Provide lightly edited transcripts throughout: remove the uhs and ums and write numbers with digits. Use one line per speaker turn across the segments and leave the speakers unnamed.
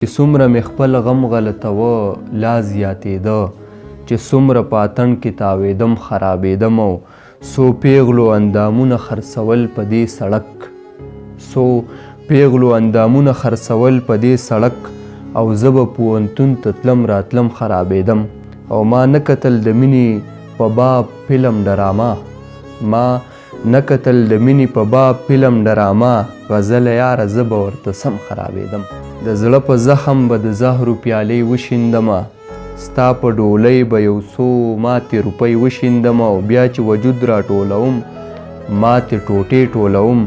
چې څومره مې خپل غم غلطوه لا زیاتېده، چې څومره په اتڼ کې تاوېدم خرابېدم او څو پیغلو اندامونه خرڅول په دې سړک او زه به پوهنتون ته تلم راتلم خرابېدم. او ما نه کتل د مینې په باب فلم ډرامه غزله یاره زه به ورته سم خرابېدم. د زړه په زخم به د زهرو پیالې وشیندمه، ستا په ډولۍ به یو څو ماتې روپۍ وشیندمه او بیا چې وجود راټولوم ماتې ټوټې ټولوم.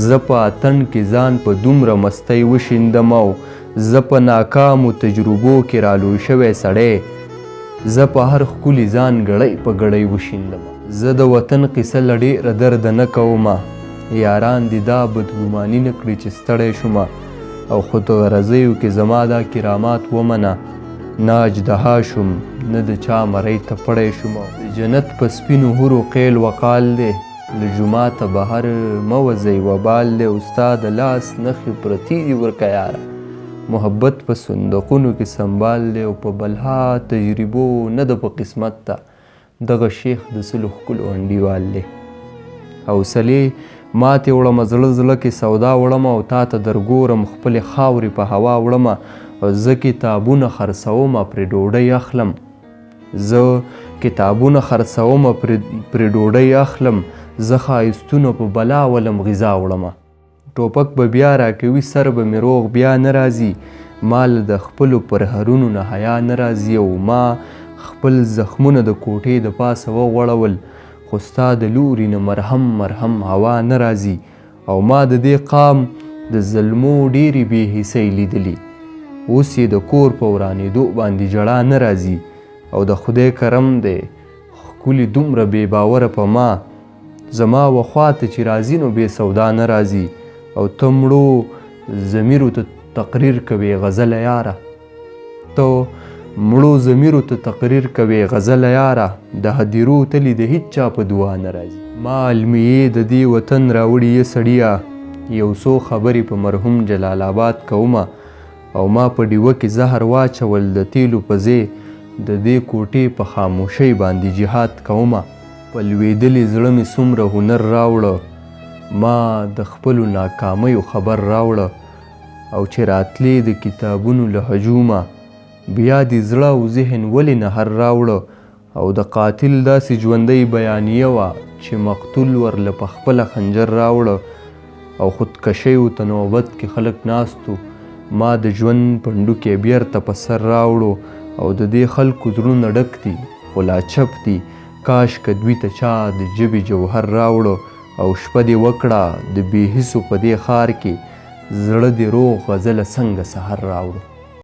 زه په اتڼ کې ځان په دومره مستۍ وشیندم او زه په ناکامو تجربو کې رالوی شوی سړی، زه په هر ښکلي ځان ګړۍ په ګړۍ وشیندم. زه د وطن قصه له ډېره درده نه کومه، یاران دې دا بدګماني نه کړي چې ستړی شومه او خود غرضیو کې زما دا کرامات ومنه. نه اجدها شوم نه د چا مرۍ ته پړی شوم. د جنت په سپینو حورو قیل وقال دی، له جوماته بهر مه وځئ وبال دی. او ستا د لاس نښې پرتې دي ورکه یاره، محبت په صندوقونو کې سنبال دی. او په بلها تجربو نه ده په قسمت ته، دغه شیخ د سلو ښکلو انډیوال دی. حوصلې ماتې وړمه، زړه کې سودا وړمه او تا ته درګورم خپلې خاورې په هوا وړمه. او زه کتابونه خرڅومه پرې ډوډۍ اخلم، زه ښایستونه په بلا ولم غذا وړمه. ټوپک به بیا راکوي سر به مې روغ بیا نه راځي، ما له د خپلو پرهرونو نه حیا نه راځي. او ما خپل زخمونه د کوټې د پاسه وغوړول، خو ستا د لوري نه مرهم هوا نه راځي. او ما د دې قام د ظلمو ډېرې بې حسۍ لیدلي، اوس یې د کور په ورانېدو باندې ژړا نه راځي. او د خدای کرم دی ښکلي دومره بې باوره په ما، زما وخوا ته چې راځي نو بې سودا نه راځي. او ته مړو ضمیرو ته تقریر کوې غزله یاره، د هدیرو تلي د هیچ چا په دعا نه راځي. ما المیې د دې وطن راوړي یې سړیه، یو څو خبرې په مرحوم جلال آباد کومه. او ما په ډیوه کې زهر واچول د تیلو په ځای، د دې کوټې په خاموشۍ باندې جهاد کومه. په لوېدلي زړه مې څومره هنر راوړه، ما د خپلو ناکامیو خبر راوړه. او چې راتلې د کتابونو له هجومه، بیا دې زړه او ذهن ولې نه هر راوړه. او د قاتل داسې ژوندۍ بیانیه وه چې مقتول ورله په خپله خنجر راوړه. او خودکشیو ته نوبت کې خلک ناستو، ما د ژوند پنډوکې بیرته په سر راوړو. او د دې خلکو زړونه ډک دي خو لا چپ دي، کاش که دوی ته چا د ژبې جوهر راوړو. او شپه دې وکړه د بې حسو په دې ښار کې، زړه دې روغ غزله څنګه سحر راوړو.